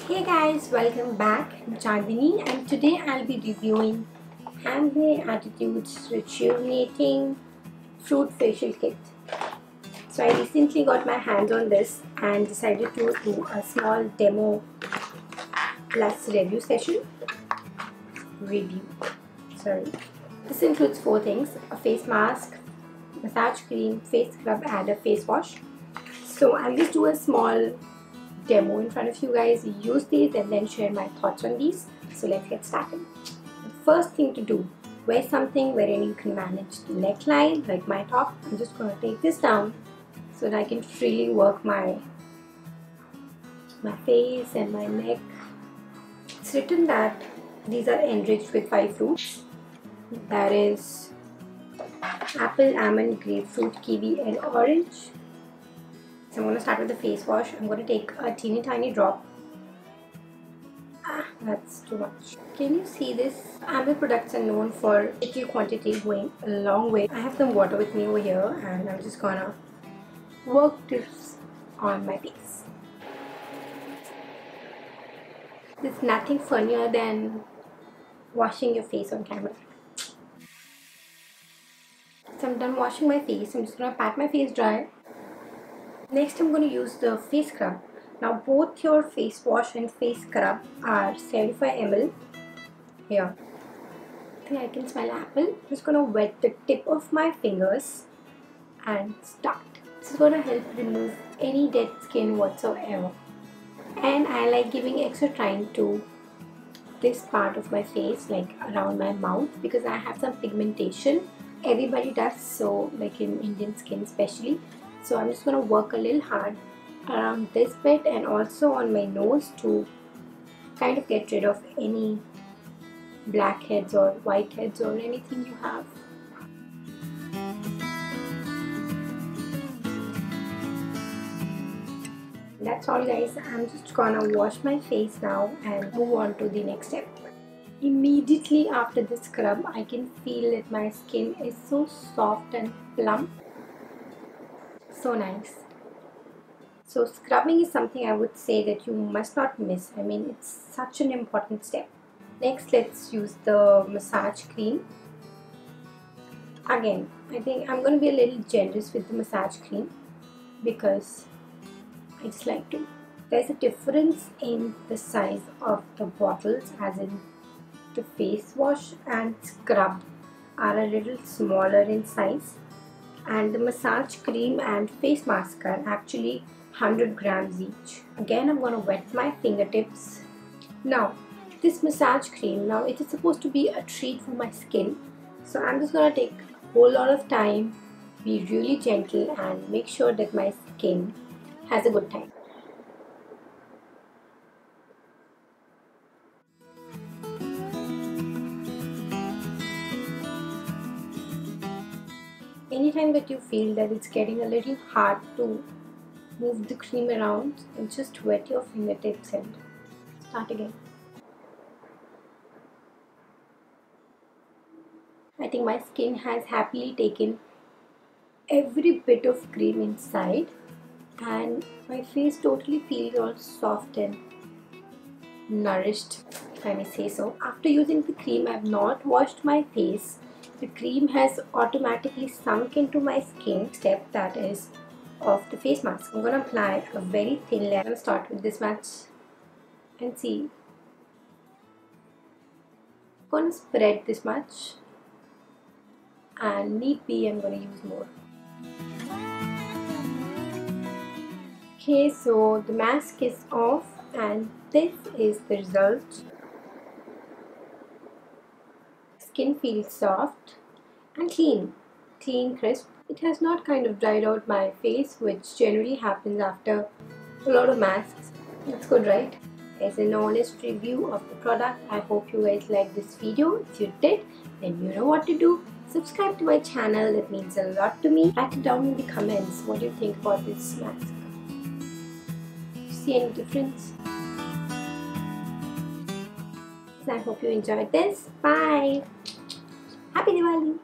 Hey guys, welcome back. I'm Chandini and today I'll be reviewing Amway Attitude's Rejuvenating Fruit Facial Kit. So I recently got my hands on this and decided to do a small demo plus review session. This includes 4 things: a face mask, massage cream, face scrub and a face wash. So I'll just do a small demo in front of you guys, use these and then share my thoughts on these. So let's get started. The first thing to do, wear something wherein you can manage the neckline, like my top. I'm just going to take this down so that I can freely work my face and my neck. It's written that these are enriched with 5 fruits. That is apple, almond, grapefruit, kiwi and orange. So I'm going to start with the face wash. I'm going to take a teeny tiny drop. That's too much. Can you see this? Amway products are known for little quantity going a long way. I have some water with me over here and I'm just going to work this on my face. There's nothing funnier than washing your face on camera. So I'm done washing my face. I'm just going to pat my face dry. Next I'm going to use the face scrub. Now both your face wash and face scrub are 75 ml. Here. I think I can smell apple. I'm just going to wet the tip of my fingers and start. This is going to help remove any dead skin whatsoever. And I like giving extra time to this part of my face, like around my mouth, because I have some pigmentation. Everybody does, so like in Indian skin especially. So I'm just going to work a little hard around this bit and also on my nose to kind of get rid of any blackheads or whiteheads or anything you have. That's all guys. I'm just gonna wash my face now and move on to the next step. Immediately after the scrub, I can feel that my skin is so soft and plump. So nice. So scrubbing is something I would say that you must not miss. I mean, it's such an important step. Next, let's use the massage cream. Again, I think I'm going to be a little generous with the massage cream because I just like to. There's a difference in the size of the bottles, as in the face wash and scrub are a little smaller in size, and the massage cream and face mask are actually 100 grams each. Again, I'm going to wet my fingertips. Now, this massage cream, now it is supposed to be a treat for my skin. So I'm just going to take a whole lot of time, be really gentle and make sure that my skin has a good time. Anytime that you feel that it's getting a little hard to move the cream around, and just wet your fingertips and start again. I think my skin has happily taken every bit of cream inside and my face totally feels all soft and nourished, if I may say so. After using the cream, I have not washed my face. The cream has automatically sunk into my skin. Step that is of the face mask. I'm going to apply a very thin layer. I'm going to start with this much and see. I'm going to spread this much and need be I'm going to use more. Okay, so the mask is off and this is the result. Skin feels soft and clean, crisp. It has not kind of dried out my face, which generally happens after a lot of masks. That's good, right? As an honest review of the product, I hope you guys liked this video. If you did, then you know what to do. Subscribe to my channel, that means a lot to me. Write it down in the comments what you think about this mask. See any difference? I hope you enjoyed this. Bye! Happy Diwali!